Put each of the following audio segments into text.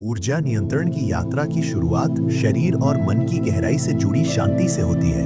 ऊर्जा नियंत्रण की यात्रा की शुरुआत शरीर और मन की गहराई से जुड़ी शांति से होती है।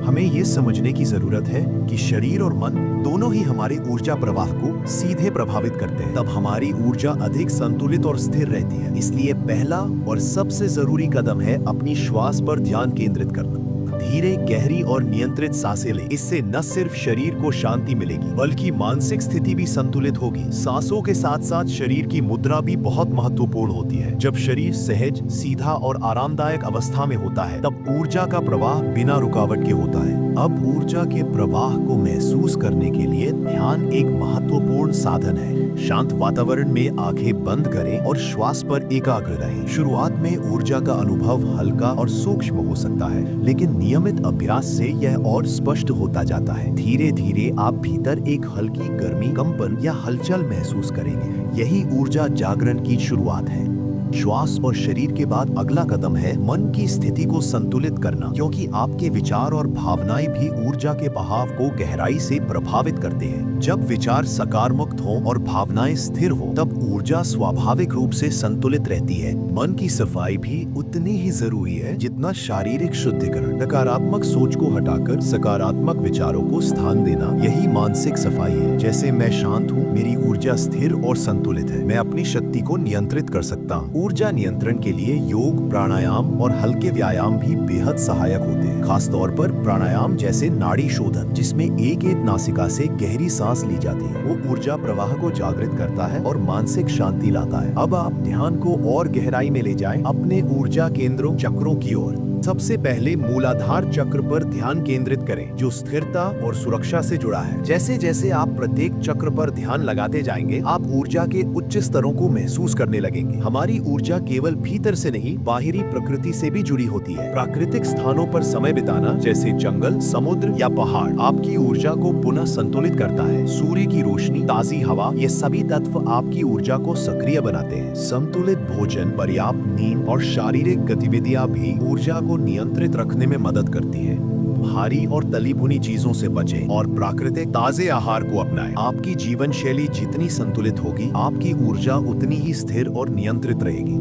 हमें ये समझने की जरूरत है कि शरीर और मन दोनों ही हमारे ऊर्जा प्रवाह को सीधे प्रभावित करते हैं। तब हमारी ऊर्जा अधिक संतुलित और स्थिर रहती है। इसलिए पहला और सबसे जरूरी कदम है अपनी श्वास पर ध्यान केंद्रित करना। धीरे, गहरी और नियंत्रित सांसें लें। इससे न सिर्फ शरीर को शांति मिलेगी बल्कि मानसिक स्थिति भी संतुलित होगी। सांसों के साथ साथ शरीर की मुद्रा भी बहुत महत्वपूर्ण होती है। जब शरीर सहज, सीधा और आरामदायक अवस्था में होता है तब ऊर्जा का प्रवाह बिना रुकावट के होता है। अब ऊर्जा के प्रवाह को महसूस करने के लिए ध्यान एक महत्वपूर्ण साधन है। शांत वातावरण में आंखें बंद करें और श्वास पर एकाग्र रहें। शुरुआत में ऊर्जा का अनुभव हल्का और सूक्ष्म हो सकता है, लेकिन नियमित अभ्यास से यह और स्पष्ट होता जाता है। धीरे धीरे आप भीतर एक हल्की गर्मी, कंपन या हलचल महसूस करेंगे। यही ऊर्जा जागरण की शुरुआत है। श्वास और शरीर के बाद अगला कदम है मन की स्थिति को संतुलित करना, क्योंकि आपके विचार और भावनाएं भी ऊर्जा के बहाव को गहराई से प्रभावित करते हैं। जब विचार सकारात्मक हो और भावनाएं स्थिर हो तब ऊर्जा स्वाभाविक रूप से संतुलित रहती है। मन की सफाई भी उतनी ही जरूरी है जितना शारीरिक शुद्धिकरण। नकारात्मक सोच को हटाकर सकारात्मक विचारों को स्थान देना, यही मानसिक सफाई है। जैसे मैं शांत हूँ, मेरी ऊर्जा स्थिर और संतुलित है, मैं अपनी शक्ति को नियंत्रित कर सकता हूँ। ऊर्जा नियंत्रण के लिए योग, प्राणायाम और हल्के व्यायाम भी बेहद सहायक होते हैं। खासतौर पर प्राणायाम जैसे नाड़ी शोधन, जिसमें एक एक नासिका से गहरी सांस ली जाती है, वो ऊर्जा प्रवाह को जागृत करता है और मानसिक शांति लाता है। अब आप ध्यान को और गहराई में ले जाएं, अपने ऊर्जा केंद्रों, चक्रों की ओर। सबसे पहले मूलाधार चक्र पर ध्यान केंद्रित करें, जो स्थिरता और सुरक्षा से जुड़ा है। जैसे जैसे आप प्रत्येक चक्र पर ध्यान लगाते जाएंगे, आप ऊर्जा के उच्च स्तरों को महसूस करने लगेंगे। हमारी ऊर्जा केवल भीतर से नहीं, बाहरी प्रकृति से भी जुड़ी होती है। प्राकृतिक स्थानों पर समय बिताना, जैसे जंगल, समुद्र या पहाड़, आपकी ऊर्जा को पुनः संतुलित करता है। सूर्य की रोशनी, ताजी हवा, ये सभी तत्व आपकी ऊर्जा को सक्रिय बनाते हैं। संतुलित भोजन, पर्याप्त नींद और शारीरिक गतिविधियां भी ऊर्जा को नियंत्रित रखने में मदद करती है। भारी और तली भुनी चीजों से बचें और प्राकृतिक ताजे आहार को अपनाएं। आपकी जीवन शैली जितनी संतुलित होगी, आपकी ऊर्जा उतनी ही स्थिर और नियंत्रित रहेगी।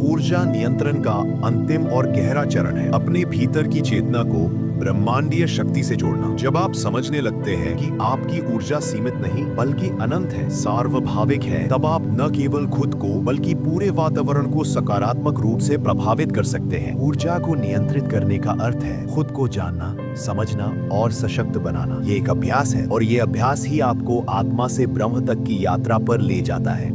ऊर्जा नियंत्रण का अंतिम और गहरा चरण है अपने भीतर की चेतना को ब्रह्मांडीय शक्ति से जोड़ना। जब आप समझने लगते हैं कि आपकी ऊर्जा सीमित नहीं बल्कि अनंत है, सार्वभौमिक है, तब आप न केवल खुद को बल्कि पूरे वातावरण को सकारात्मक रूप से प्रभावित कर सकते हैं। ऊर्जा को नियंत्रित करने का अर्थ है खुद को जानना, समझना और सशक्त बनाना। ये एक अभ्यास है और ये अभ्यास ही आपको आत्मा से ब्रह्म तक की यात्रा पर ले जाता है।